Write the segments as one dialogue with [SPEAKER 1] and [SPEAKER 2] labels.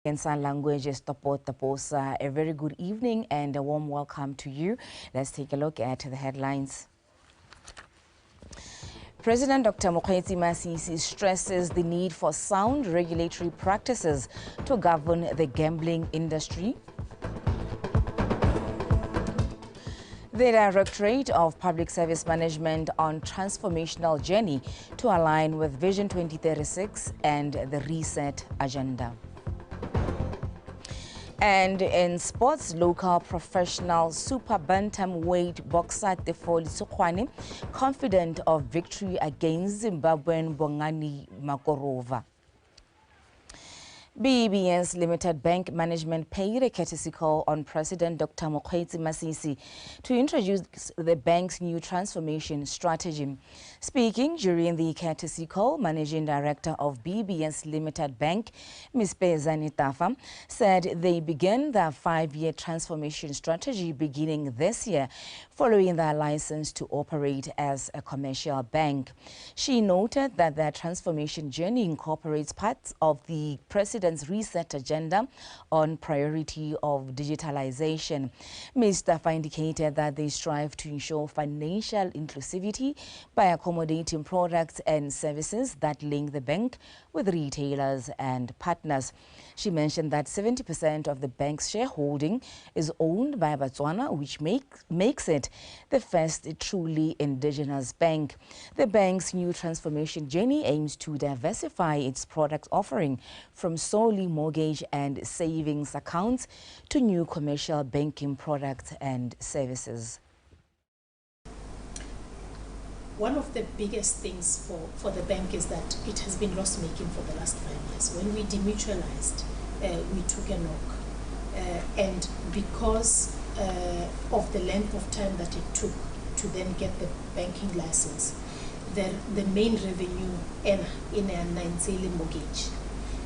[SPEAKER 1] In sign language, Taposa. A very good evening and a warm welcome to you. Let's take a look at the headlines. President Dr. Mokgweetsi Masisi stresses the need for sound regulatory practices to govern the gambling industry. The Directorate of Public Service Management on transformational journey to align with Vision 2036 and the Reset Agenda. And in sports, local professional super bantamweight boxer Tefoli Sukwane confident of victory against Zimbabwean Bongani Makorova. BBN's Limited Bank Management paid a courtesy call on President Dr. Mokgweetsi Masisi to introduce the bank's new transformation strategy. Speaking during the courtesy call, Managing Director of BBN's Limited Bank, Ms. Pezani Tafa, said they began their 5-year transformation strategy beginning this year, following their license to operate as a commercial bank. She noted that their transformation journey incorporates parts of the President's Reset Agenda on priority of digitalization. Ms. Tafa indicated that they strive to ensure financial inclusivity by accommodating products and services that link the bank with retailers and partners. She mentioned that 70% of the bank's shareholding is owned by Botswana, which makes it the first truly indigenous bank. The bank's new transformation journey aims to diversify its product offering from solely mortgage and savings accounts to new commercial banking products and services.
[SPEAKER 2] One of the biggest things for the bank is that it has been loss-making for the last 5 years. When we demutualized, we took a knock. And because of the length of time that it took to then get the banking license, the main revenue in a Nainzeli mortgage.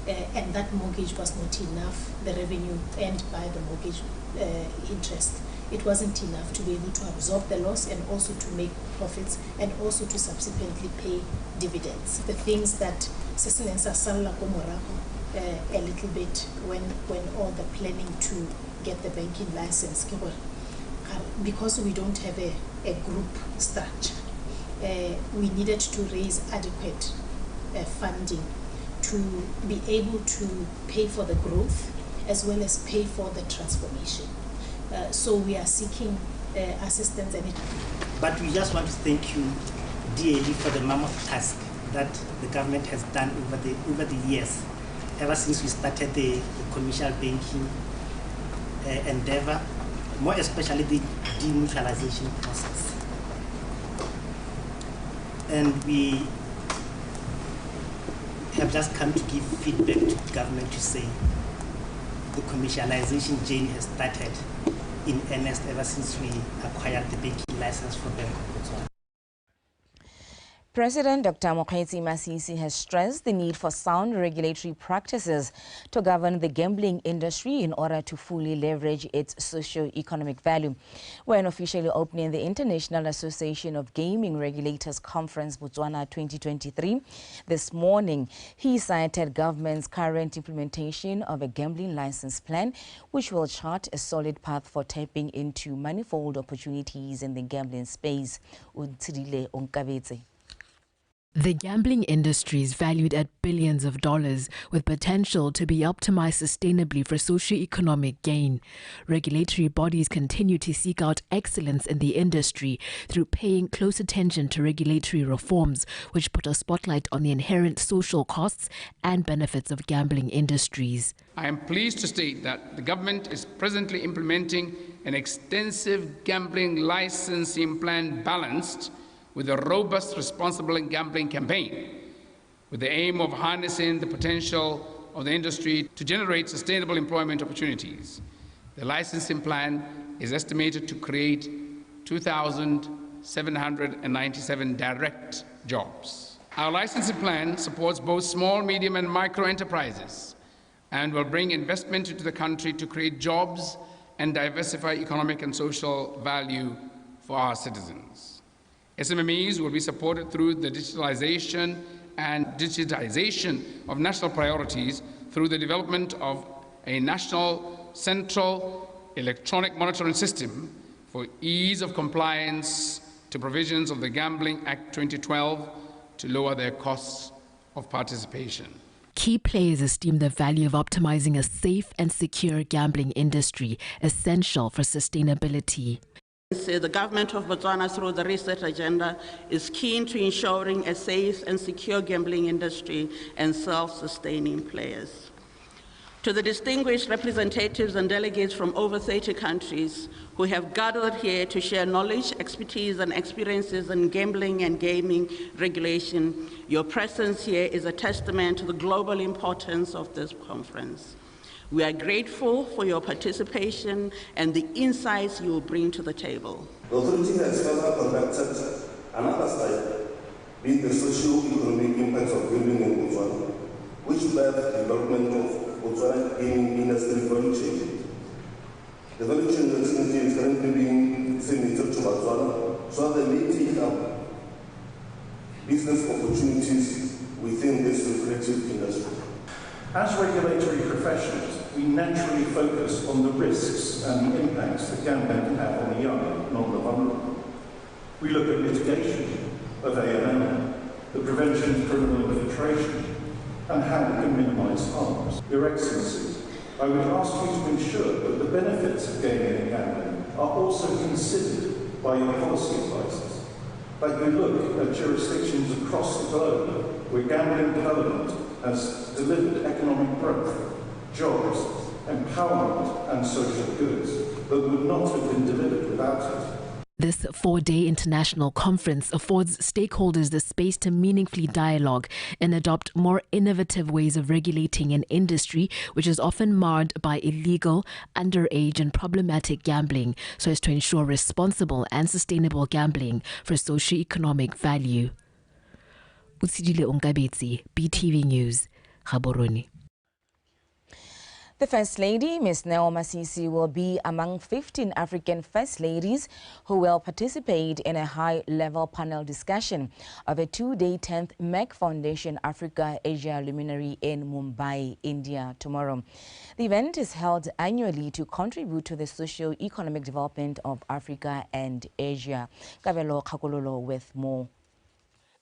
[SPEAKER 2] And that mortgage was not enough, the revenue earned by the mortgage interest. It wasn't enough to be able to absorb the loss and also to make profits and also to subsequently pay dividends. The things that Sesenensa Salla Komorako a little bit when all the planning to get the banking license, because we don't have a group structure, we needed to raise adequate funding to be able to pay for the growth as well as pay for the transformation. So we are seeking assistance.
[SPEAKER 3] But we just want to thank you dearly for the mammoth task that the government has done over the years, ever since we started the commercial banking endeavor, more especially the demutualization process. And we have just come to give feedback to the government to say the commercialization journey has started in earnest ever since we acquired the banking license from Bank of Botswana.
[SPEAKER 1] President Dr. Mokgweetsi Masisi has stressed the need for sound regulatory practices to govern the gambling industry in order to fully leverage its socio-economic value. When officially opening the International Association of Gaming Regulators Conference Botswana 2023 this morning, he cited government's current implementation of a gambling license plan, which will chart a solid path for tapping into manifold opportunities in the gambling space. Untsidile Onkabetse.
[SPEAKER 4] The gambling industry is valued at billions of dollars, with potential to be optimized sustainably for socio-economic gain. Regulatory bodies continue to seek out excellence in the industry through paying close attention to regulatory reforms, which put a spotlight on the inherent social costs and benefits of gambling industries.
[SPEAKER 5] I am pleased to state that the government is presently implementing an extensive gambling licensing plan balanced with a robust responsible gambling campaign, with the aim of harnessing the potential of the industry to generate sustainable employment opportunities. The licensing plan is estimated to create 2,797 direct jobs. Our licensing plan supports both small, medium, and micro enterprises and will bring investment into the country to create jobs and diversify economic and social value for our citizens. SMMEs will be supported through the digitization of national priorities through the development of a national central electronic monitoring system for ease of compliance to provisions of the Gambling Act 2012 to lower their costs of participation.
[SPEAKER 4] Key players esteem the value of optimizing a safe and secure gambling industry essential for sustainability.
[SPEAKER 6] The government of Botswana, through the research agenda, is keen to ensuring a safe and secure gambling industry and self-sustaining players. To the distinguished representatives and delegates from over 30 countries who have gathered here to share knowledge, expertise, and experiences in gambling and gaming regulation, your presence here is a testament to the global importance of this conference. We are grateful for your participation and the insights you will bring to the table.
[SPEAKER 7] The authority has further conducted another study, being the socio-economic impacts of gambling in Botswana, which led the development of Botswana gaming industry value chain. The value chain is currently being disseminated to Botswana, so that they may take up business opportunities within this lucrative industry.
[SPEAKER 8] As regulatory professionals, we naturally focus on the risks and the impacts that gambling can have on the young, not the vulnerable. We look at mitigation of AML, the prevention of criminal infiltration, and how we can minimise harms. Your Excellency, I would ask you to ensure that the benefits of gaming and gambling are also considered by your policy advisors. That you look at jurisdictions across the globe where gambling development has delivered economic growth, jobs, empowerment, and social goods that would not have been delivered without it.
[SPEAKER 4] This 4-day international conference affords stakeholders the space to meaningfully dialogue and adopt more innovative ways of regulating an industry which is often marred by illegal, underage and problematic gambling, so as to ensure responsible and sustainable gambling for socio-economic value. Utsidile Ongabetsi, BTV News, Gaborone.
[SPEAKER 1] The First Lady, Ms. Neo Masisi, will be among 15 African First Ladies who will participate in a high-level panel discussion of a 2-day 10th MEC Foundation Africa-Asia Luminary in Mumbai, India tomorrow. The event is held annually to contribute to the socio-economic development of Africa and Asia. Kabelo Kakololo with more.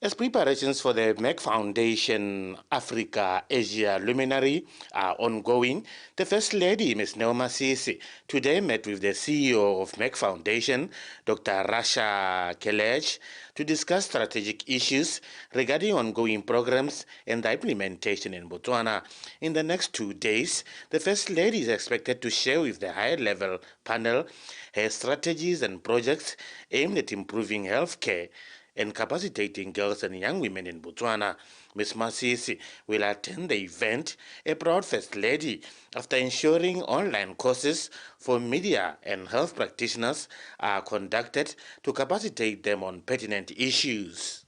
[SPEAKER 9] As preparations for the MEC Foundation Africa-Asia Luminary are ongoing, the First Lady, Ms. Neo Masisi, today met with the CEO of MEC Foundation, Dr. Rasha Kelej, to discuss strategic issues regarding ongoing programs and the implementation in Botswana. In the next 2 days, the First Lady is expected to share with the higher-level panel her strategies and projects aimed at improving healthcare and capacitating girls and young women in Botswana. Ms. Masisi will attend the event, a proud First Lady, after ensuring online courses for media and health practitioners are conducted to capacitate them on pertinent issues.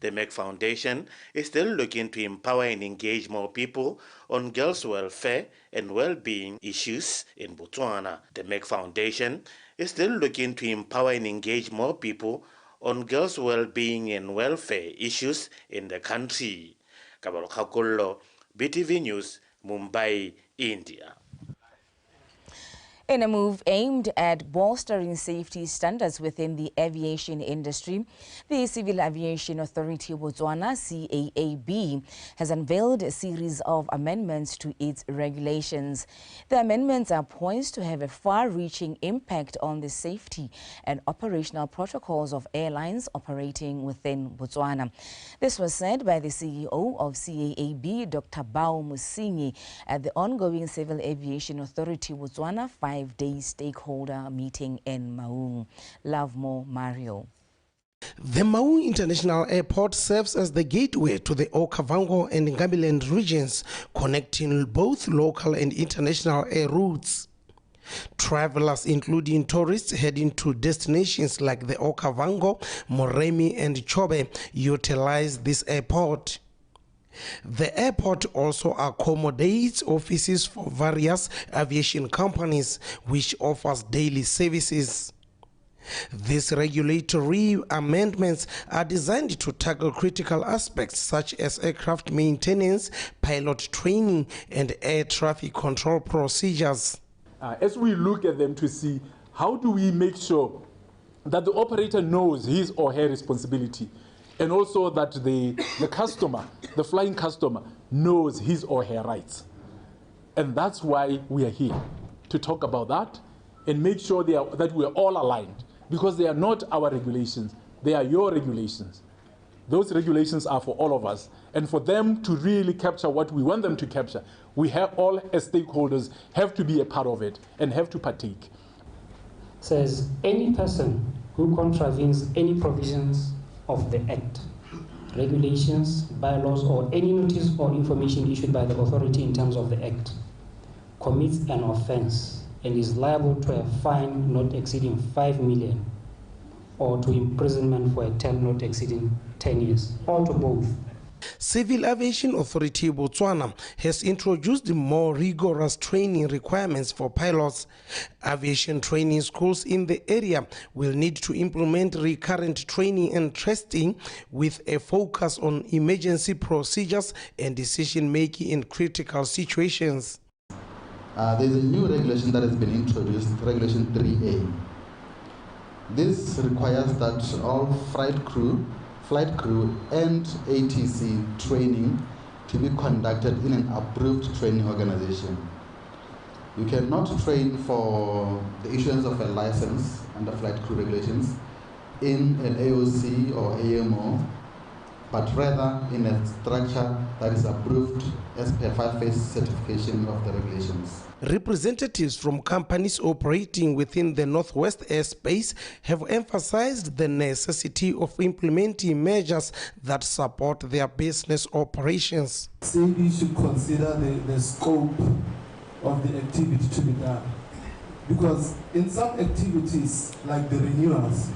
[SPEAKER 9] The MEC Foundation is still looking to empower and engage more people on girls' welfare and well-being issues in Botswana. The MEC Foundation is still looking to empower and engage more people on girls' well-being and welfare issues in the country. Kabalo Kakollo, BTV News, Mumbai, India.
[SPEAKER 1] In a move aimed at bolstering safety standards within the aviation industry, the Civil Aviation Authority of Botswana, CAAB, has unveiled a series of amendments to its regulations. The amendments are poised to have a far-reaching impact on the safety and operational protocols of airlines operating within Botswana. This was said by the CEO of CAAB, Dr. Bao Musingi, at the ongoing Civil Aviation Authority of Botswana 5-day stakeholder meeting in Maung. Lovemore Mario.
[SPEAKER 10] The Maung International Airport serves as the gateway to the Okavango and Ngamiland regions, connecting both local and international air routes. Travelers, including tourists heading to destinations like the Okavango, Moremi and Chobe, utilize this airport. The airport also accommodates offices for various aviation companies, which offers daily services. These regulatory amendments are designed to tackle critical aspects such as aircraft maintenance, pilot training, and air traffic control procedures.
[SPEAKER 11] As we look at them to see how do we make sure that the operator knows his or her responsibility, and also that the customer, the flying customer, knows his or her rights. And that's why we are here, to talk about that and make sure that we are all aligned, because they are not our regulations, they are your regulations. Those regulations are for all of us. And for them to really capture what we want them to capture, we have all as stakeholders have to be a part of it and have to partake.
[SPEAKER 12] Says any person who contravenes any provisions of the Act, regulations, bylaws, or any notice or information issued by the authority in terms of the Act commits an offense and is liable to a fine not exceeding 5 million or to imprisonment for a term not exceeding 10 years, or to both.
[SPEAKER 10] Civil Aviation Authority Botswana has introduced more rigorous training requirements for pilots. Aviation training schools in the area will need to implement recurrent training and testing with a focus on emergency procedures and decision-making in critical situations.
[SPEAKER 13] There's a new regulation that has been introduced, Regulation 3A. This requires that all flight crew and ATC training to be conducted in an approved training organization. You cannot train for the issuance of a license under flight crew regulations in an AOC or AMO, but rather in a structure that is approved as per 5-phase certification of the regulations.
[SPEAKER 10] Representatives from companies operating within the Northwest airspace have emphasized the necessity of implementing measures that support their business operations.
[SPEAKER 14] CAB should consider the scope of the activity to be done, because in some activities like the renewals,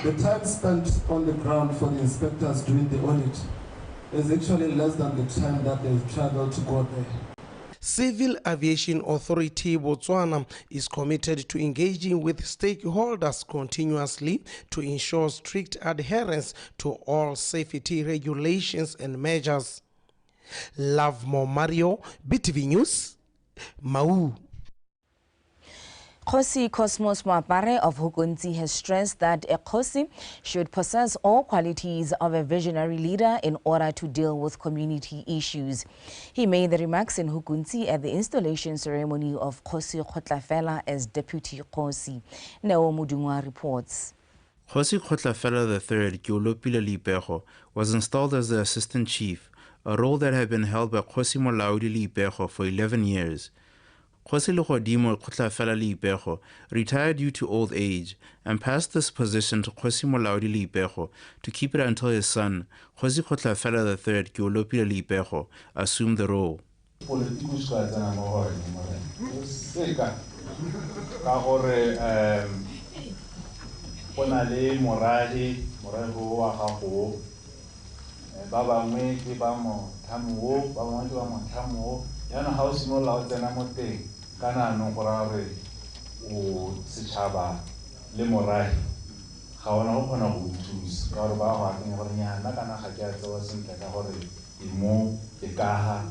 [SPEAKER 14] the time spent on the ground for the inspectors doing the audit is actually less than the time that they've traveled to go there.
[SPEAKER 10] Civil Aviation Authority Botswana is committed to engaging with stakeholders continuously to ensure strict adherence to all safety regulations and measures. Lovemore Mario, BTV News, Mau.
[SPEAKER 1] Kgosi Cosmos Moapare of Hukunzi has stressed that a Kgosi should possess all qualities of a visionary leader in order to deal with community issues. He made the remarks in Hukunzi at the installation ceremony of Kgosi Kgotlafela as Deputy Kgosi. Neo Mudungwa reports.
[SPEAKER 15] Kgosi Kgotlafela III Keolopile Leipego was installed as the Assistant Chief, a role that had been held by Kgosi Molaodi Leipego for 11 years. Kgosi Legodimo Kgotlafela Leipego retired due to old age and passed this position to Kgosi Molaodi Leipego to keep it until his son, Kgosi Kgotlafela III Keolopile Leipego, assumed the role.
[SPEAKER 16] kana no gorare o setšhaba le morahi ga ona go kgona go thusa ka gore ba go akeng gore nyana kana ga ke a tsewa sentle ka gore ke mo ke kaga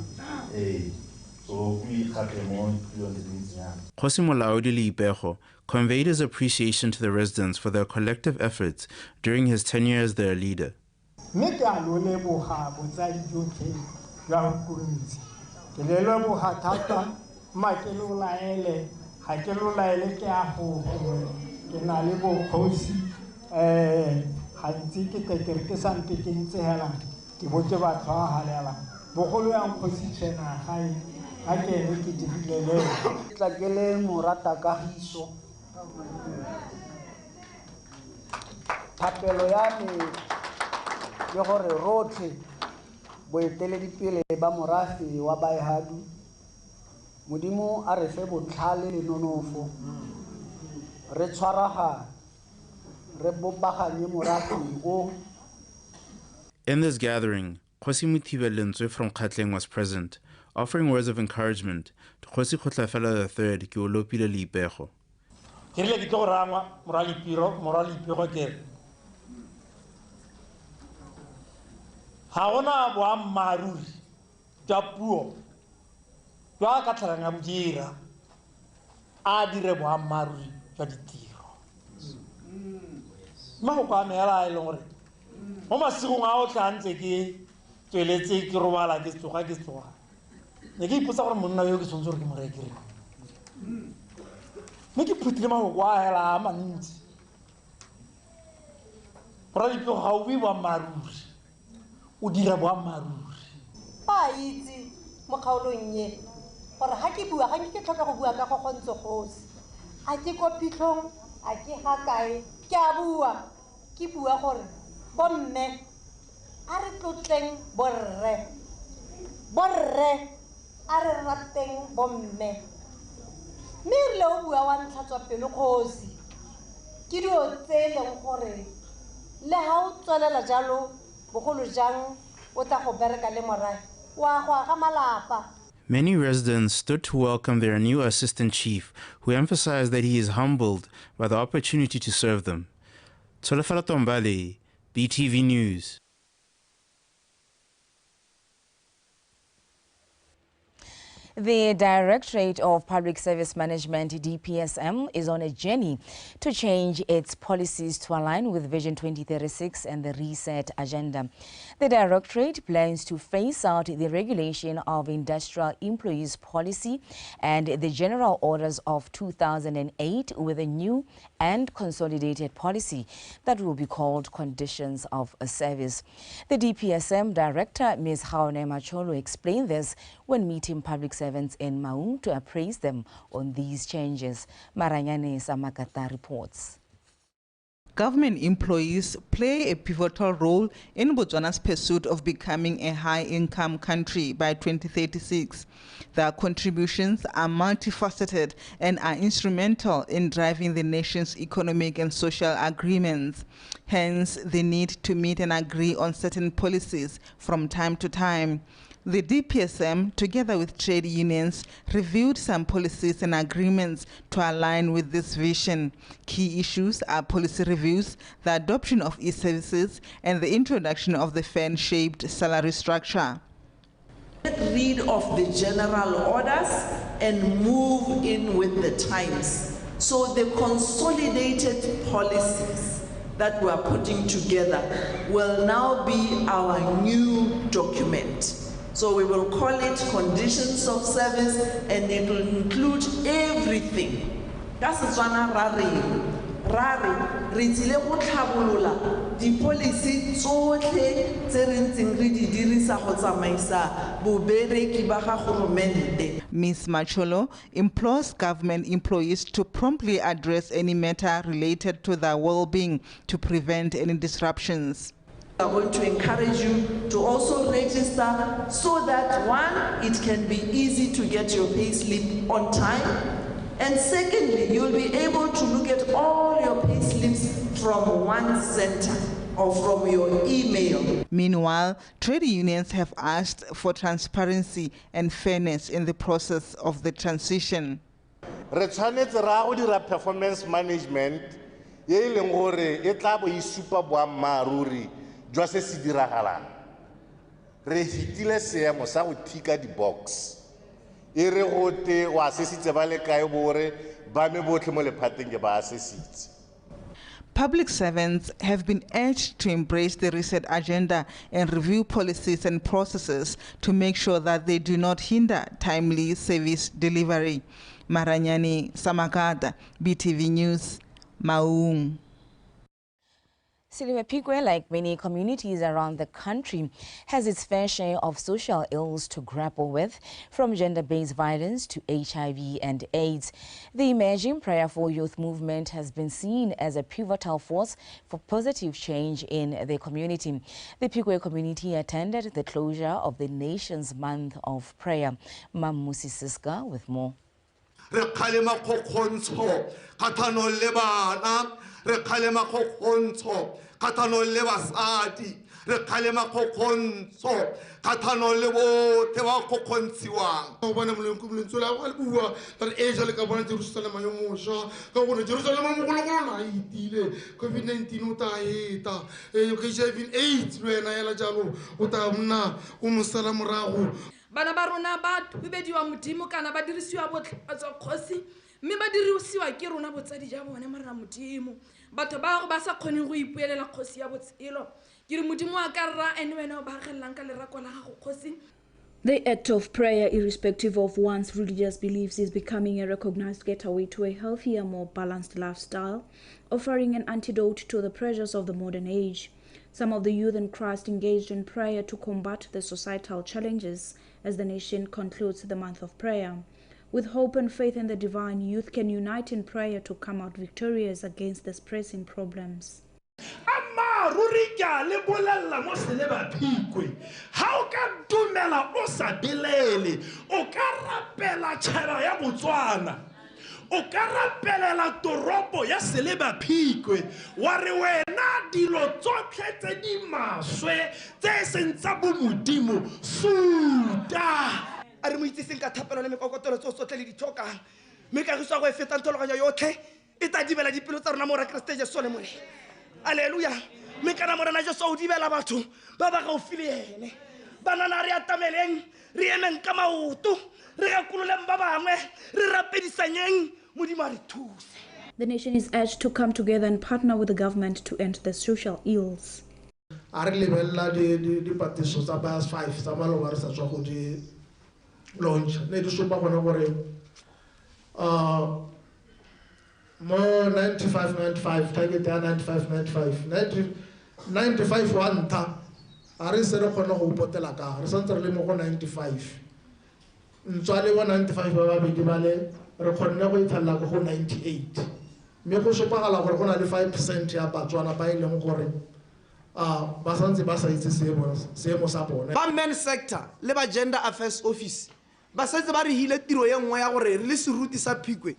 [SPEAKER 16] so we gape mo yone dintsinyana.
[SPEAKER 15] Kgosi Molaodi Leipego conveyed his appreciation to the residents for their collective efforts during his tenure as their leader.
[SPEAKER 17] Me ke a lo leboga botsadi jotlhe jwa Hukunzi. Ke le leboga thata ma ke lo laele ga ke lo laele ke a go ke na le bokgosi gantsi ke ke sante ke ntsehela ke botse batho ba halela bogolo yang kgosi tshena ga ke ene ke dirile le tla ke le morata kagiso thapelo ya me ke gore rotlhe boeteledipele ba morafe wa baehadu modimo a re fe botlhale le nonofo re tshwaraga re bopaganye morafe o.
[SPEAKER 15] In this gathering, Kgosi Mothibe Lentswe from Kgatleng was present, offering words of encouragement to Kgosi Kgotlafela III Keolopile Leipego.
[SPEAKER 18] ke rile ke tlo go rangwa morali piro ke ha ona boammaruri tsa puo jwa ka tlhalanga bojira a dire boammaruri jwa ditiro ma go kwa mela ile gore mo masigong a o tlantse ke tsweletse ke robala ke tsoga ne ke ipotsa gore monna yo ke tshwantse gore ke mo rekere me ke phutile magoko a hela a mantsi moralipego ga o bue boammaruri o dira boammaruri
[SPEAKER 19] ba itse mo kgaolong ye gore ga ke bua ga ke tlhoka go bua ka go gontse kgosi a ke ko phitlhong a ke ga kae ke a bua ke bua gore bomme a re tlotleng borre a re rateng bomme mme rile o bua wa ntlhatswa pelo kgosi ke dio tse leng gore le ga o tswelela jalo bogolo jang o tla go bereka le morae wa go aga malapa.
[SPEAKER 15] Many residents stood to welcome their new assistant chief, who emphasized that he is humbled by the opportunity to serve them. Tsolefala Tombale, BTV News.
[SPEAKER 1] The Directorate of Public Service Management, DPSM, is on a journey to change its policies to align with Vision 2036 and the Reset Agenda. The Directorate plans to phase out the regulation of Industrial Employees Policy and the General Orders of 2008 with a new and consolidated policy that will be called Conditions of Service. The DPSM Director, Ms. Haone Macholo, explained this when meeting public servants in Maung to appraise them on these changes. Maranyane Samakata reports.
[SPEAKER 20] Government employees play a pivotal role in Botswana's pursuit of becoming a high-income country by 2036. Their contributions are multifaceted and are instrumental in driving the nation's economic and social agreements. Hence, the need to meet and agree on certain policies from time to time. The DPSM, together with trade unions, reviewed some policies and agreements to align with this vision. Key issues are policy reviews, the adoption of e-services, and the introduction of the fan-shaped salary structure.
[SPEAKER 21] Get rid of the general orders and move in with the times. So the consolidated policies that we are putting together will now be our new document. So we will call it Conditions of Service, and it will include everything. That's Setswana rare re tsile go tlhabolola di policy tsotlhe tse re ntseng re di dirisa go tsamaisa bobereki ba ga goromente.
[SPEAKER 20] Ms. Macholo implores government employees to promptly address any matter related to their well-being to prevent any disruptions.
[SPEAKER 21] We are going to encourage you to also register so that one, it can be easy to get your pay slip on time, and secondly, you'll be able to look at all your pay slips from one center or from your email.
[SPEAKER 20] Meanwhile, trade unions have asked for transparency and fairness in the process of the transition.
[SPEAKER 22] Re tshwanetse ra go dira performance management ye e leng gore e tla bo isupa boammaruri jwa se se diragalang. Re fitile seemo sa go thika di box e re gote wa sesitse ba le kae bore ba me botlhe mo lephateng ke ba sesitse.
[SPEAKER 20] Public servants have been urged to embrace the Reset Agenda and review policies and processes to make sure that they do not hinder timely service delivery. Maranyane Samakata, BTV News, Maung.
[SPEAKER 1] Silivapikwe, like many communities around the country, has its fair share of social ills to grapple with, from gender-based violence to HIV and AIDS. The Emerging Prayerful Youth Movement has been seen as a pivotal force for positive change in the community. The Pikwe community attended the closure of the nation's month of prayer. Mamusi Siska with more.
[SPEAKER 23] Re khalema go kgontsho kgatlhanong le basadi
[SPEAKER 2] re kgalema kgokgontsho kgatlhanong le bothe ba kgokgontshiwang
[SPEAKER 3] o bona molenko bolentso la go le bua ba re e jale ka bona jerusalema yo mošwa ka gore jerusalema mogologolo a itile covid-19 o ta eta HIV AIDS le wena ela jalo o ta nna o mosala morago
[SPEAKER 23] bana ba rona ba bebediwa modimo kana ba dirisiwa botlhatswa kgosi mme ba dirisiwa ke rona botsadi ja bone morena modimo batho ba ba sa kgoneng go ipuelela kgosi ya botshelo ke re modimo a ka rra ene wena o ba gellang ka lerako la gago kgosi.
[SPEAKER 24] The act of prayer, irrespective of one's religious beliefs, is becoming a recognized gateway to a healthier, more balanced lifestyle, offering an antidote to the pressures of the modern age. Some of the youth in Christ engaged in prayer to combat the societal challenges as the nation concludes the month of prayer. With hope and faith in the divine, youth can unite in prayer to come out victorious against these pressing problems.
[SPEAKER 25] Ruri ka le bolella mo se le ba phikwe ha o ka dumela o sa belele o ka rapela tshaba ya Botswana o ka rapelela toropo ya se le ba phikwe wa re wena dilo tsotlhe tse di maswe tse sentsa bo modimo suta
[SPEAKER 26] a re mo itsiseng ka thapelo le mekokotelo tso sotle le ditlhokang mme ka go swa go e feta ntologanyo yotlhe e tla dibela dipelo tsa rona mo ra Kriste Jesu le mole Hallelujah. Me kana morena Jesu o dibela batho ba ba gaufi le ene banana re atameleng re emeng ka maoto re ga kuloleng ba bangwe re rapedisanyeng modimo a re thuse.
[SPEAKER 24] The nation is urged to come together and partner with the government to end the social ills.
[SPEAKER 3] a re lebella di patiso tsa bias 5 tsa maloba re sa tswa go di launch ne di supa gona gore mo 95 target ya 95 one ta a re se re kgona go potela ka re santse re le mo go 95 ntswale wa 95 ba babedi ba le re kgonne go ithalla go 98 mme go supagala gore go na le 5% ya Batswana ba ileng gore ba santse ba sa itse seemo sa bone
[SPEAKER 26] Ba men sector le ba gender affairs office ba setse ba re hile tiro ye nngwe ya gore re le seruti sa Phikwe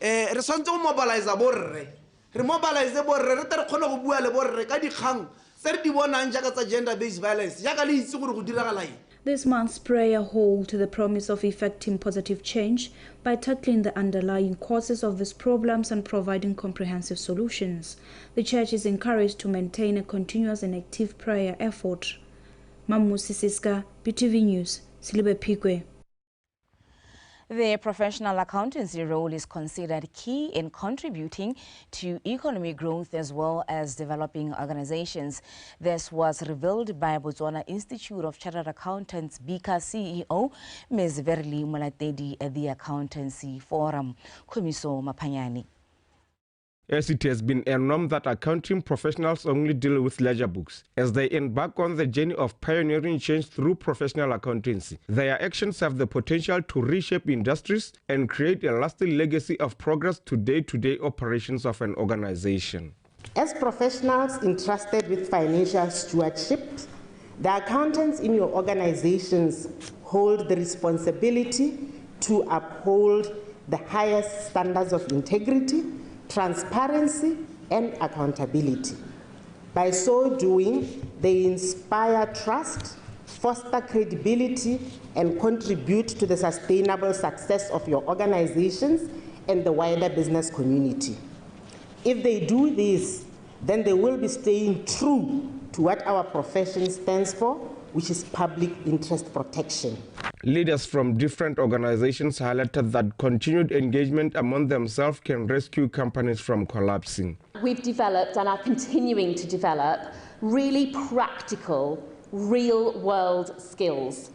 [SPEAKER 26] re santse go mobilize borre re mobilize borre re tle re kgone go bua le borre ka dikgang tse re di bonang jaaka tsa gender based violence jaaka le itse gore go diragala eng.
[SPEAKER 24] This month's prayer holds the promise of effecting positive change by tackling the underlying causes of these problems and providing comprehensive solutions. The church is encouraged to maintain a continuous and active prayer effort. Mamusi Siska, BTV News, Silibe Phikwe.
[SPEAKER 1] The professional accountancy role is considered key in contributing to economic growth as well as developing organizations. This was revealed by Botswana Institute of Chartered Accountants BICA CEO Ms. Verli Molatedi at the Accountancy Forum. Komiso Mapanyani.
[SPEAKER 27] As it has been a norm that accounting professionals only deal with ledger books, as they embark on the journey of pioneering change through professional accountancy, their actions have the potential to reshape industries and create a lasting legacy of progress to day-to-day operations of an organization.
[SPEAKER 28] As professionals entrusted with financial stewardship, the accountants in your organizations hold the responsibility to uphold the highest standards of integrity, transparency, and accountability. By so doing, they inspire trust, foster credibility, and contribute to the sustainable success of your organizations and the wider business community. If they do this, then they will be staying true to what our profession stands for, which is public interest protection.
[SPEAKER 27] Leaders from different organizations highlighted that continued engagement among themselves can rescue companies from collapsing.
[SPEAKER 29] We've developed and are continuing to develop really practical, real-world skills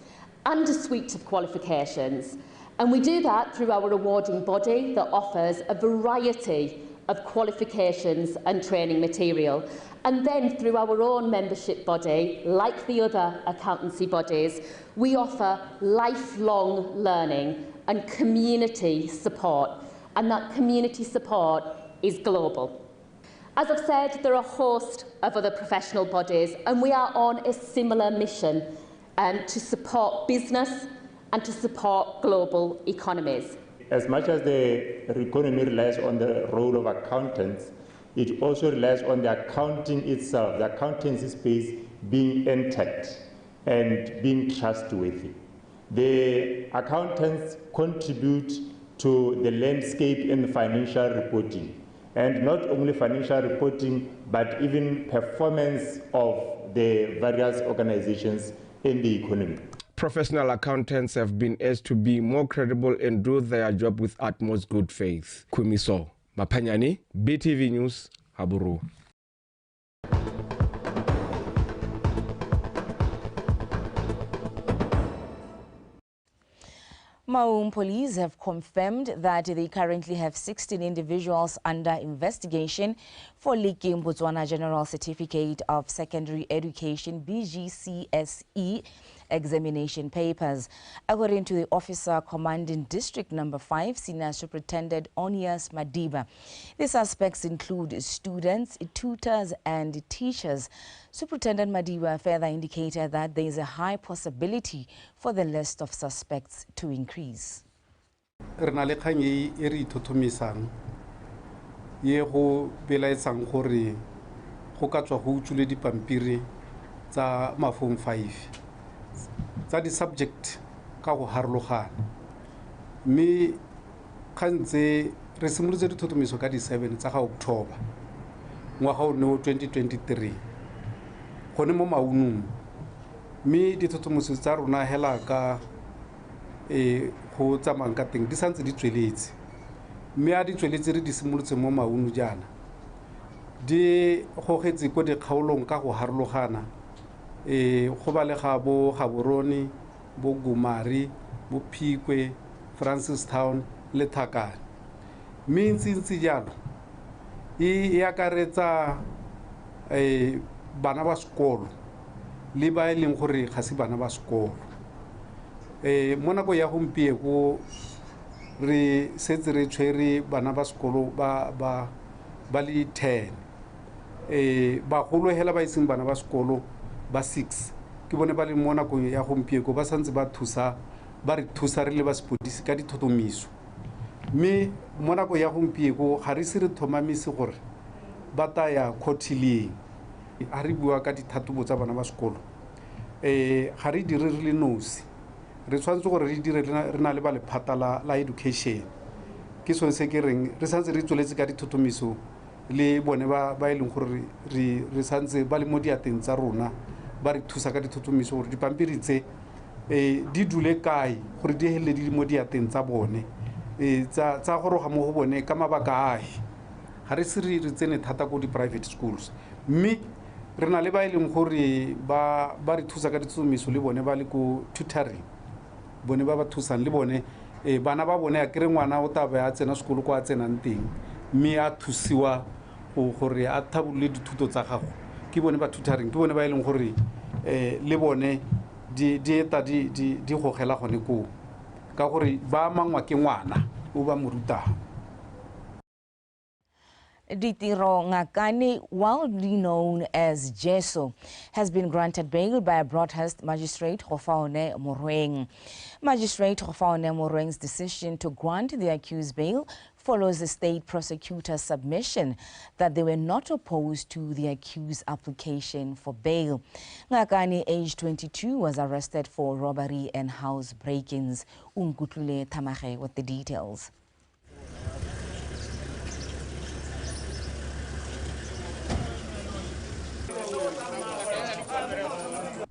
[SPEAKER 29] and a suite of qualifications. And we do that through our awarding body that offers a variety of qualifications and training material. And then through our own membership body, like the other accountancy bodies, we offer lifelong learning and community support. And that community support is global. As I've said, there are a host of other professional bodies, and we are on a similar mission to support business and to support global economies.
[SPEAKER 30] As much as the economy relies on the role of accountants, it also relies on the accounting itself. The accountancy space being intact and being trustworthy. The accountants contribute to the landscape in financial reporting, and not only financial reporting, but even performance of the various organizations in the economy.
[SPEAKER 27] Professional accountants have been urged to be more credible and do their job with utmost good faith. Kumiso Mapanyani, BTV News, Haburu.
[SPEAKER 1] Maun police have confirmed that they currently have 16 individuals under investigation for leaking Botswana General Certificate of Secondary Education BGCSE examination papers. According to the officer commanding District Number 5, Senior Superintendent Onias Madiba, the suspects include students, tutors and teachers. Superintendent Madiba further indicated that there is a high possibility for the list of suspects to increase.
[SPEAKER 4] Rena le kgang e re ithothomisang ye go belaetsang gore go ka tswa go utswile dipampiri tsa mafong 5 tsa di-subject ka go harologana, mme kgantse re simolotse dithothomiso ka di-7 tsa ga October ngwaga o ne o 2023 gone mo Maunung, mme dithothomiso tsa rona hela ka go tsamang ka teng di santse di tsweletse, mme a di tsweletse re di simolotse mo Maungu jaana di gogetse ko dikgaolong ka go harologana go ba le ga bo Gaborone, bo Gumari, bo Phikwe, Francistown le Thakane, mme ntse jalo e akaretsa bana ba sekolo le ba e leng gore ga se bana ba sekolo. Mo nako ya gompieno re setse re tshwere bana ba sekolo ba le 10 bagolo hela ba iseng bana ba sekolo ba 6 ke bone ba le mo nako ya gompieno ba santse ba re thusa re le ba sepodisi ka dithothomiso, mme mo nako ya gompieno ga re se re thomamise gore ba taya khotileng a re bua ka dithatobo tsa bana ba sekolo ga re dire re le nosi, re tshwanetse gore re dire re na le ba lephata la education. Ke sone se ke reng re santse re tsweletse ka dithothomiso le bone ba e leng gore re santse ba le mo diateng tsa rona ba re thusa ka dithothomiso gore dipampiri tse di dule kae gore di hele di mo diateng tsa bone tsa goroga mo go bone ka mabaka ae. Ga re se re tsene thata ko di-private schools, mme re na le ba e leng gore ba re thusa ka dithothomiso le bone ba le ko tutoring, bone ba thusang le bone bana ba bone a kere ngwana o tabe a tsena sekolo ko a tsenang teng, mme a thusiwa gore a thabolole dithuto tsa gago ke bone ba tutoring, ke bone ba e leng gore le bone di eta di gogela gone ko ka gore ba mangwa ke ngwana o ba mo rutang.
[SPEAKER 1] Ditiro Ngakane, widely known as Jeso, has been granted bail by a Broadhurst magistrate, Hofaone Morweng. Magistrate Hofaone Morweng's decision to grant the accused bail follows the state prosecutor's submission that they were not opposed to the accused's application for bail. Ngakane, aged 22, was arrested for robbery and house break-ins. Unkutlule Tamahe with the details.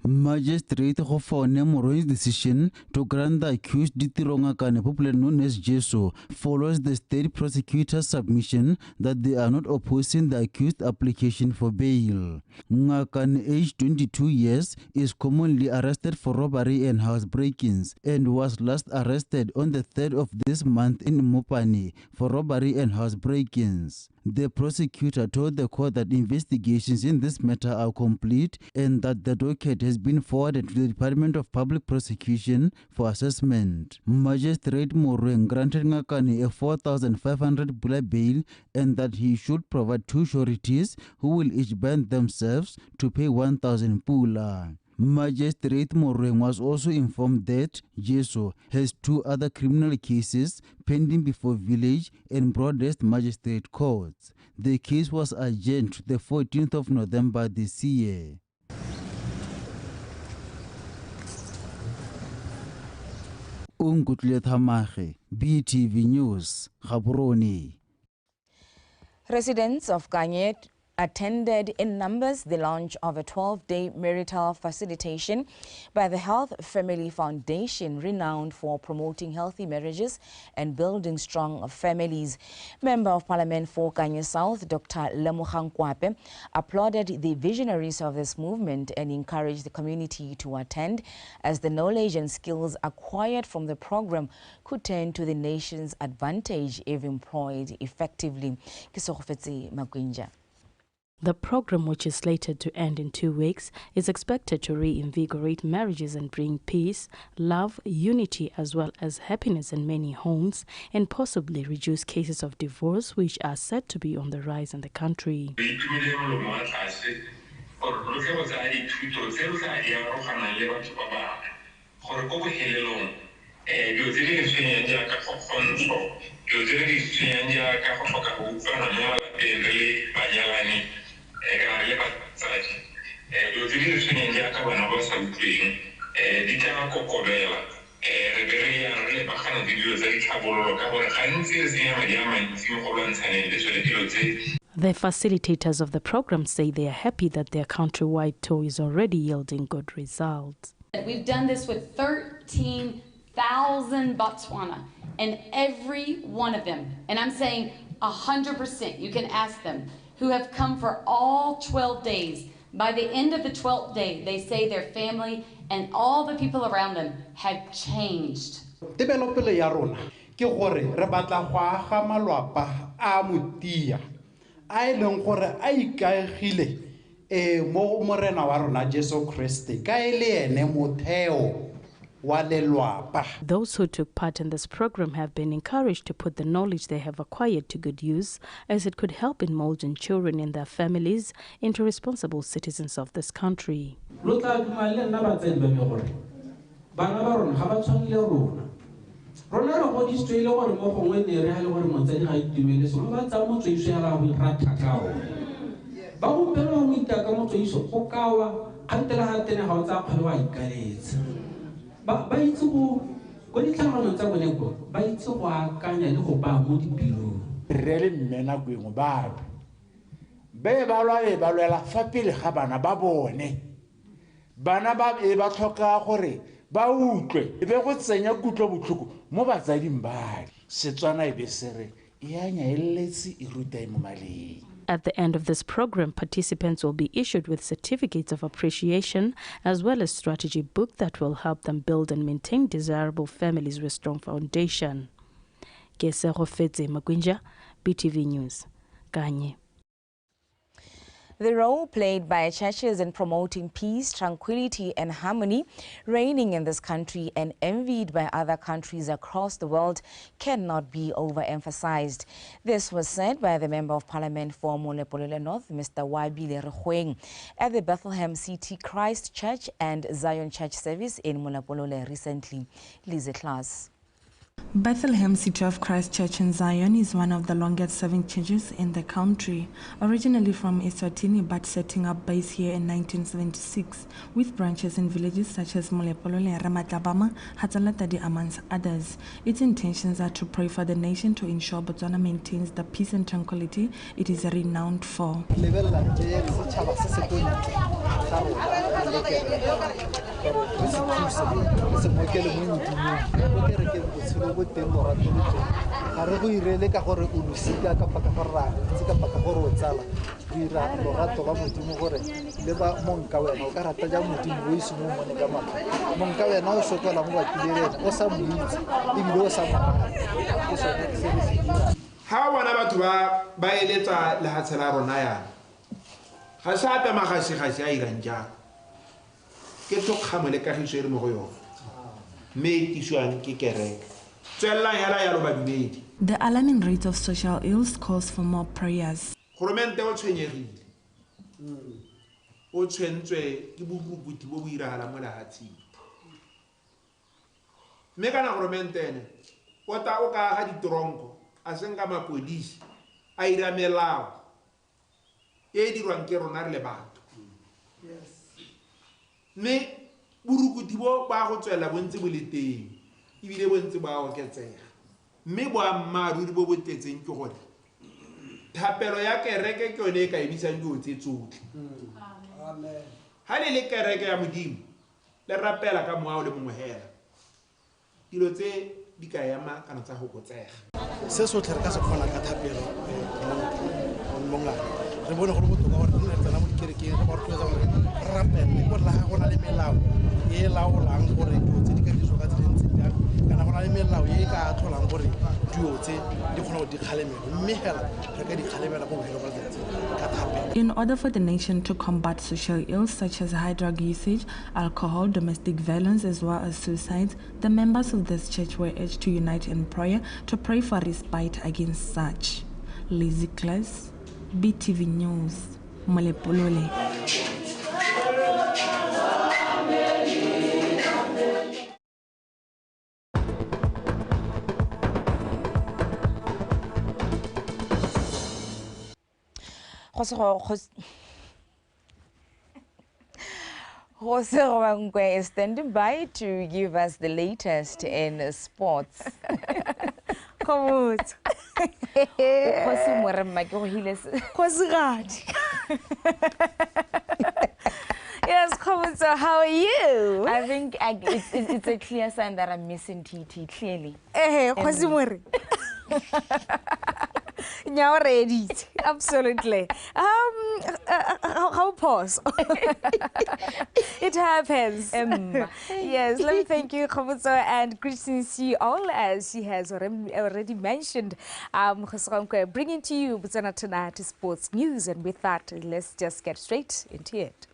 [SPEAKER 5] Magistrate Hofaone Morweng's decision to grant the accused Ditiro Ngakane, popularly known as Jeso, follows the state prosecutor's submission that they are not opposing the accused application for bail. Ngakane, aged 22 years, is commonly arrested for robbery and house break-ins and was last arrested on the 3rd of this month in Mopani for robbery and house break-ins. The prosecutor told the court that investigations in this matter are complete and that the docket has been forwarded to the Department of Public Prosecution for assessment. Magistrate Morweng granted Ngakane a 4,500 pula bail and that he should provide 2 sureties who will each bind themselves to pay 1,000 pula. Magistrate Morweng was also informed that Jeso has 2 other criminal cases pending before village and Broadhurst magistrate courts. The case was adjourned to the 14th of November this year. Ungutlile Thamage, BTV News, Gaborone.
[SPEAKER 1] Residents of Kanye attended in numbers the launch of a 12-day marital facilitation by the Health Family Foundation, renowned for promoting healthy marriages and building strong families. Member of Parliament for Kanye South, Dr. Lemogang Kwape, applauded the visionaries of this movement and encouraged the community to attend, as the knowledge and skills acquired from the program could turn to the nation's advantage if employed effectively.
[SPEAKER 6] The program, which is slated to end in 2 weeks, is expected to reinvigorate marriages and bring peace, love, unity, as well as happiness in many homes, and possibly reduce cases of divorce, which are said to be on the rise in the country. The facilitators of the program say they are happy that their countrywide tour is already yielding good results.
[SPEAKER 7] We've done this with 13,000 Botswana, and every one of them, and I'm saying 100%, you can ask them, who have come for all 12 days. By the end of the 12th day, they say their family and all the people around them have changed.
[SPEAKER 8] Tebelopele ya rona ke gore re batla go aga malwapa a motia a eleng gore a ikaegile mo morena wa rona Jesu Kriste ka ele ene motheo.
[SPEAKER 6] Those who took part in this program have been encouraged to put the knowledge they have acquired to good use, as it could help in molding children and their families into responsible citizens of this country.
[SPEAKER 8] Really mena gweng ba be ba lwela fa pele ga bana ba bone bana ba e ba tlhoka gore ba utlwe e be go tsenya kutlo botlhoko mo batsading ba Setswana e be sere e anya elletsi e ruta mo maleng.
[SPEAKER 6] At the end of this program, participants will be issued with certificates of appreciation as well as strategy book that will help them build and maintain desirable families with strong foundation. Kesero Fetse Magwinja, BTV News, Kanye.
[SPEAKER 1] The role played by churches in promoting peace, tranquility and harmony reigning in this country and envied by other countries across the world cannot be overemphasized. This was said by the Member of Parliament for Molepolole North, Mr. Wabile Rehweng, at the Bethlehem City Christ Church and Zion Church service in Molepolole recently. Lise Klaas.
[SPEAKER 9] Bethlehem City of Christ Church in Zion is one of the longest-serving churches in the country, originally from Eswatini but setting up base here in 1976, with branches in villages such as Molepolole, Ramatlabama, Hatzalatadi amongst others. Its intentions are to pray for the nation to ensure Botswana maintains the peace and tranquility it is renowned for.
[SPEAKER 10] How wana batho ba eletsa lehatshe la rona yana ga se ape magasi a irang jang ke tokgamo le kagiso e re mo go yona mme tiswang ke kereke tswellang hela yalo badumedi.
[SPEAKER 9] The alarming rate of social ills calls for more prayers.
[SPEAKER 10] Goromente o tshwenyegile o tshwentswe ke borukuti bo bo iragala mo lehatsheng mme kana goromente ene o ta o ka ga ditoronko a seng ka mapodisi a ira melao e dirwang ke rona re le batho mme borukuti bo ba go tswela bontse bo le teng ebile bontse ba oketsega mme boammaaruri bo bo tetseng ke gore thapelo ya kereke ke yone e ka emisang dilo tse tsotlhe ha le kereke ya modimo le rapela ka moao le mongwe hela dilo tse di ka ema kana tsa go kotsega
[SPEAKER 3] se sotlhe re ka se kgona ka thapelo mo ngaka re bone gore botoka gore re tsena mo dikerekeng re ba rotloetsa gore re rapele gore la go na le melao e laolang gore dilo tse di ka dirisiwa ka tseleng tse jang kana go na le melao e ka tlholang gore dilo tse di kgona go di kgalemela mme hela re ka di kgalemela go bophelo ba letsatsi ka thapelo.
[SPEAKER 9] In order for the nation to combat social ills such as high drug usage, alcohol, domestic violence, as well as suicides, the members of this church were urged to unite in prayer to pray for respite against such. Lizzie Class, BTV News, Molepolole.
[SPEAKER 1] Jose Robankwe is standing by to give us the latest in sports.
[SPEAKER 11] Come out. Yes, come so how are you?
[SPEAKER 1] I think it's a clear sign that I'm missing TT, clearly.
[SPEAKER 11] Now ready, absolutely. How pause? It happens. Yes, let me thank you, Khabuzo, and greetings to you all, as she has already mentioned. Bringing to you Botswana Tonight sports news, and with that, let's just get straight into it.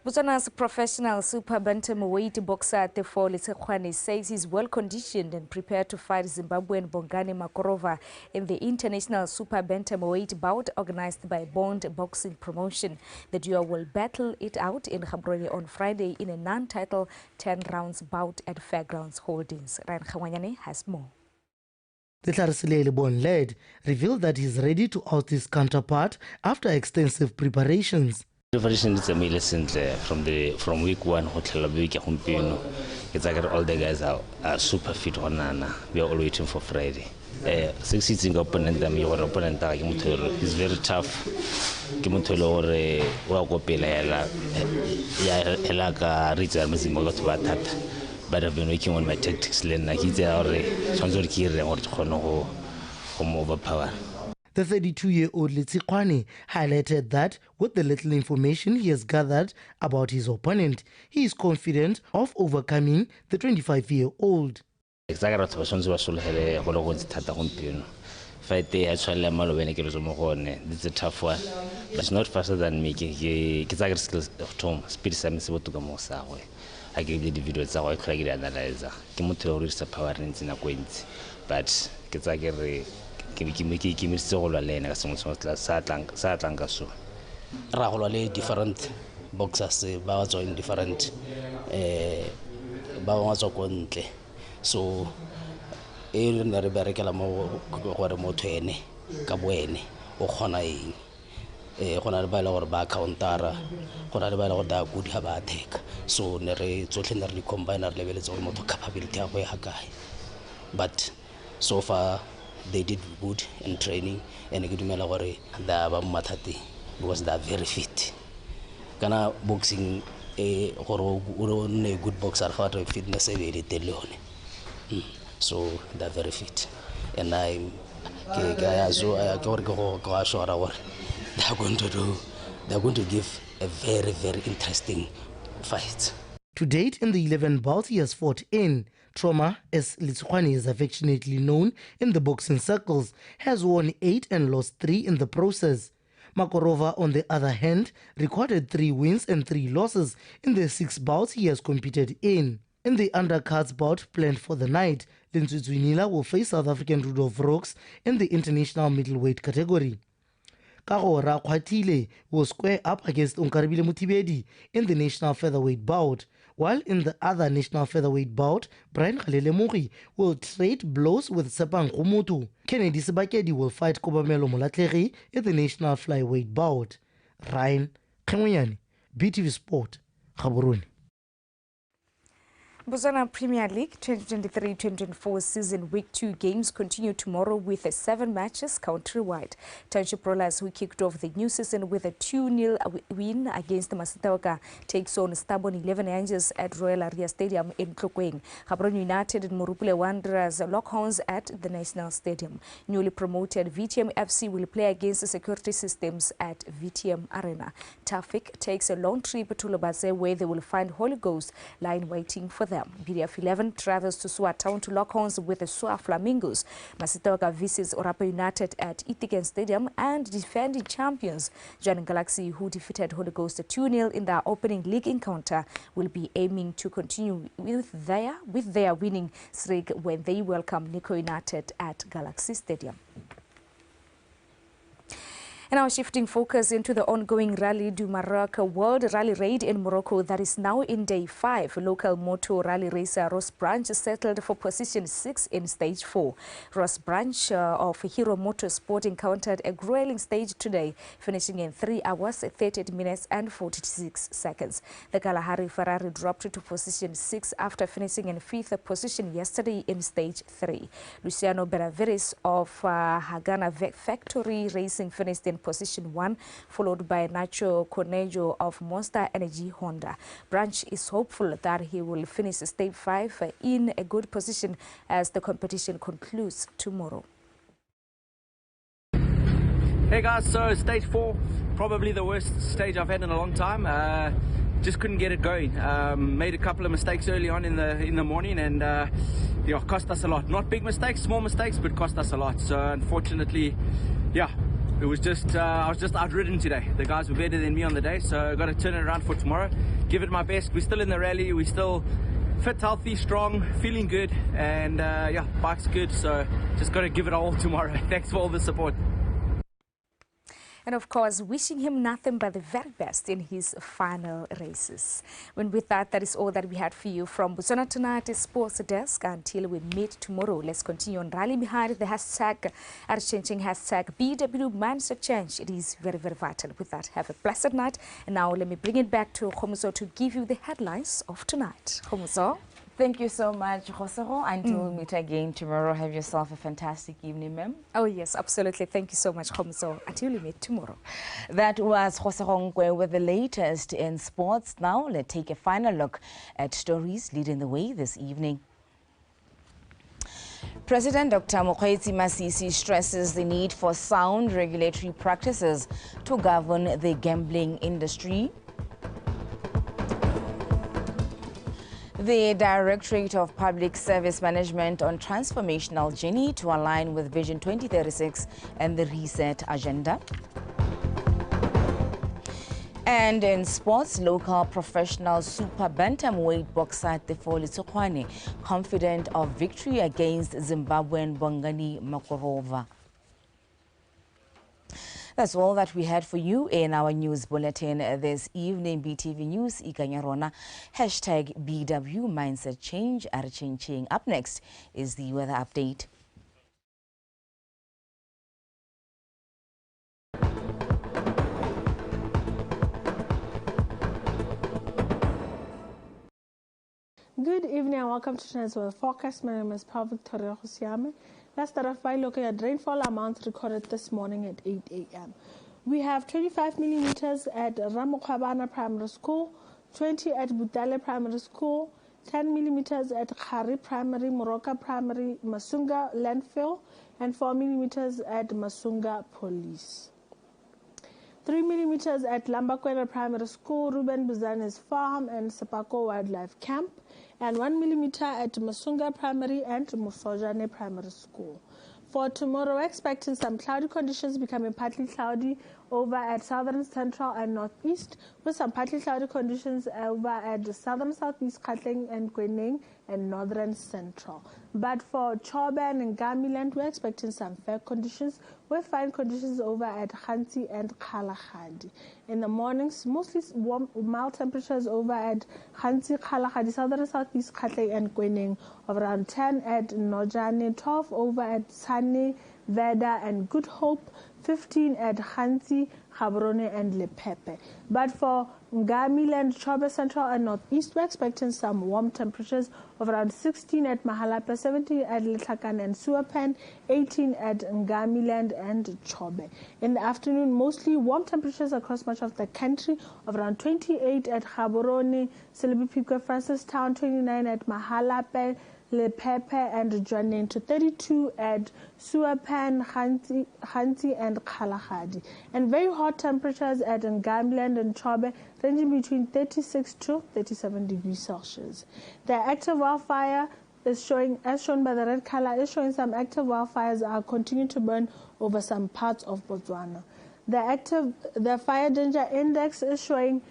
[SPEAKER 11] Botswana's professional super bantamweight boxer Tefo Letsekhwane says he's well conditioned and prepared to fight Zimbabwean Bongani Makorova in the international super bantamweight bout organized by Bond Boxing Promotion. The duo will battle it out in Gaborone on Friday in a non-title 10 rounds bout at Fairgrounds Holdings. Ryan Khawanyane has more.
[SPEAKER 12] The Tlarisile Bonled revealed that he's ready to oust his counterpart after extensive preparations.
[SPEAKER 13] Preparation is amazing from week one. It's like all the guys are super fit. We are all waiting for Friday. Succeeding opponent, your opponent is very tough. But I've been working on my tactics. Overpower.
[SPEAKER 12] The 32-year-old Letsekhwane highlighted that with the little information he has gathered about his opponent, he is confident of overcoming the 25-year-old.
[SPEAKER 13] It's a tough one, but it's not faster than me. Skills of Tom, speed I gave the videos I try to analyze. Power but
[SPEAKER 14] different boxers ba join different so e re re berekela mo gore motho ene ka boene o khona eng gona le ba ile gore ba countera gona le ba ile gore da good ha ba attack so ne re tsotlhe ne re combine re lebeletse gore motho capability ya go ya kae but so far they did good in training and ke dumela gore da ba mathati because they are very fit kana boxing gore o ne good boxer ga re fitness e be telone so they are very fit and I'm they're going to give a very, very interesting fight.
[SPEAKER 12] To date, in the 11 bouts he has fought in, Trauma, as Letsekhwane is affectionately known in the boxing circles, has won 8 and lost 3 in the process. Makorova, on the other hand, recorded 3 wins and 3 losses in the 6 bouts he has competed in. In the undercards bout planned for the night, Lintswitswinila will face South African Rudolf Rooks in the international middleweight category. Kagora Kwatile will square up against Unkaribile Muthibedi in the national featherweight bout, while in the other national featherweight bout, Brian Kgalelemogi will trade blows with Sepang Kumutu. Kennedy Sebakedi will fight Kobamelo Molatlegi in the national flyweight bout. Ryan Khemonyane, BTV Sport, Gaborone.
[SPEAKER 11] Botswana Premier League 2023-2024 season week 2 games continue tomorrow with 7 matches countrywide. Township Rollers, who kicked off the new season with a 2-0 win against Masitauka, takes on stubborn 11 Angels at Royal Aria Stadium in Tlokweng. Gaborone United and Morupule Wanderers lock horns at the National Stadium. Newly promoted VTM FC will play against the Security Systems at VTM Arena. Tafik takes a long trip to Lobatse, where they will find Holy Ghost lying waiting for them. BDF 11 travels to Suwa Town to lock horns with the Suwa Flamingos. Masitauka visits Orapa United at Itiken Stadium, and defending champions Jan Galaxy, who defeated Holy Ghost 2-0 in their opening league encounter, will be aiming to continue with their winning streak when they welcome Nico United at Galaxy Stadium. And now shifting focus into the ongoing Rally du Maroc World Rally Raid in Morocco that is now in day 5. Local moto rally racer Ross Branch settled for position 6 in stage 4. Ross Branch of Hero Motorsport encountered a grueling stage today, finishing in 3 hours, 38 minutes and 46 seconds. The Kalahari Ferrari dropped to position 6 after finishing in 5th position yesterday in stage 3. Luciano Benavides of Hagana Factory Racing finished in position 1, followed by Nacho Cornejo of Monster Energy Honda. Branch is hopeful that he will finish stage 5 in a good position as the competition concludes tomorrow.
[SPEAKER 2] Hey guys, so stage 4, probably the worst stage I've had in a long time. Just couldn't get it going. Made a couple of mistakes early on in the morning, and yeah, cost us a lot. Not big mistakes, small mistakes, but cost us a lot. So unfortunately, yeah, it was just I was just outridden today. The guys were better than me on the day, so I got to turn it around for tomorrow. Give it my best. We're still in the rally. We're still fit, healthy, strong, feeling good, and yeah, bike's good. So just got to give it all tomorrow. Thanks for all the support.
[SPEAKER 11] And of course, wishing him nothing but the very best in his final races. And with that, that is all that we had for you from Botswana Tonight Sports Desk. Until we meet tomorrow, let's continue on rally behind the hashtag, our changing hashtag BW Mindset Change. It is very, very vital. With that, have a blessed night. And now let me bring it back to Khomuso to give you the headlines of tonight. Khomuso.
[SPEAKER 1] Thank you so much, Khosero. Until we meet again tomorrow, have yourself a fantastic evening, ma'am.
[SPEAKER 11] Oh, yes, absolutely. Thank you so much, Khomuso. Until we meet tomorrow.
[SPEAKER 1] That was Khosero Nkwe with the latest in sports. Now, let's take a final look at stories leading the way this evening. President Dr. Mokgweetsi Masisi stresses the need for sound regulatory practices to govern the gambling industry. The Directorate of Public Service Management on transformational journey to align with Vision 2036 and the Reset Agenda. And in sports, local professional super bantamweight boxer Tefo Letsokhwane confident of victory against Zimbabwean Bongani Makorova. That's all that we had for you in our news bulletin this evening. BTV News, Ikanyarona, hashtag BW Mindset Change, Arching. Up next is the weather update.
[SPEAKER 15] Good evening and welcome to tonight's weather forecast. My name is Paul Victoria Hosiame. Let's start off by looking at rainfall amounts recorded this morning at 8 a.m. We have 25 millimeters at Ramokhwabana Primary School, 20 at Butale Primary School, 10 millimeters at Khari Primary, Moroka Primary, Masunga Landfill, and 4 millimeters at Masunga Police. 3 millimeters at Lambakwena Primary School, Ruben Buzane's Farm, and Sepako Wildlife Camp, and 1 millimeter at Masunga Primary and Musojane Primary School. For tomorrow, we're expecting some cloudy conditions becoming partly cloudy over at southern central and northeast, with some partly cloudy conditions over at southern southeast, Gauteng and Kweneng, and northern central. But for Chobe and Ngamiland, we're expecting some fair conditions with fine conditions over at Khanti and Kalahadi. In the mornings, mostly warm, mild temperatures over at Khanti, Kalahadi, southern southeast, Gauteng and Kweneng, of around 10 at Nojane, 12 over at Sane, Veda and Good Hope, 15 at Khanti, Khanti, Gaborone, and Lepepe. But for Ngamiland, Chobe Central and Northeast, we're expecting some warm temperatures of around 16 at Mahalape, 17 at Letlakan and Suapan, 18 at Ngamiland and Chobe. In the afternoon, mostly warm temperatures across much of the country of around 28 at Gaborone, Silibipikwe, Francistown, 29 at Mahalape, Lepepe and Jwaneng, to 32 at Suapan, Khanti and Kalahadi. And very hot temperatures at Ngamiland and Chobe, ranging between 36 to 37 degrees Celsius. The active wildfire is showing, as shown by the red color, is showing some active wildfires are continuing to burn over some parts of Botswana. The fire danger index is showing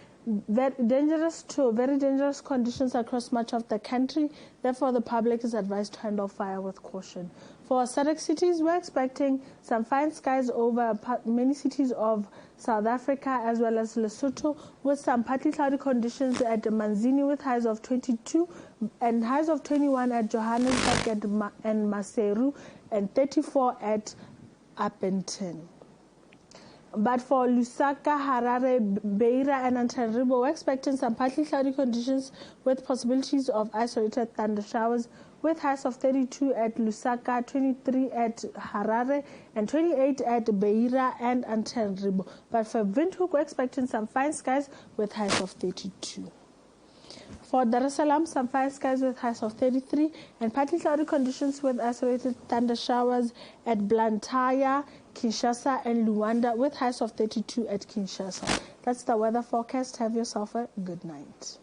[SPEAKER 15] very dangerous conditions across much of the country. Therefore, the public is advised to handle fire with caution. For SADC cities, we're expecting some fine skies over many cities of South Africa as well as Lesotho, with some partly cloudy conditions at Manzini with highs of 22 and highs of 21 at Johannesburg and Maseru, and 34 at Upington. But for Lusaka, Harare, Beira, and Antananarivo, we're expecting some partly cloudy conditions with possibilities of isolated thunder showers, with highs of 32 at Lusaka, 23 at Harare, and 28 at Beira and Antananarivo. But for Windhoek, we're expecting some fine skies with highs of 32. For Dar es Salaam, some fine skies with highs of 33 and partly cloudy conditions with isolated thunder showers at Blantyre, Kinshasa, and Luanda, with highs of 32 at Kinshasa. That's the weather forecast. Have yourself a good night.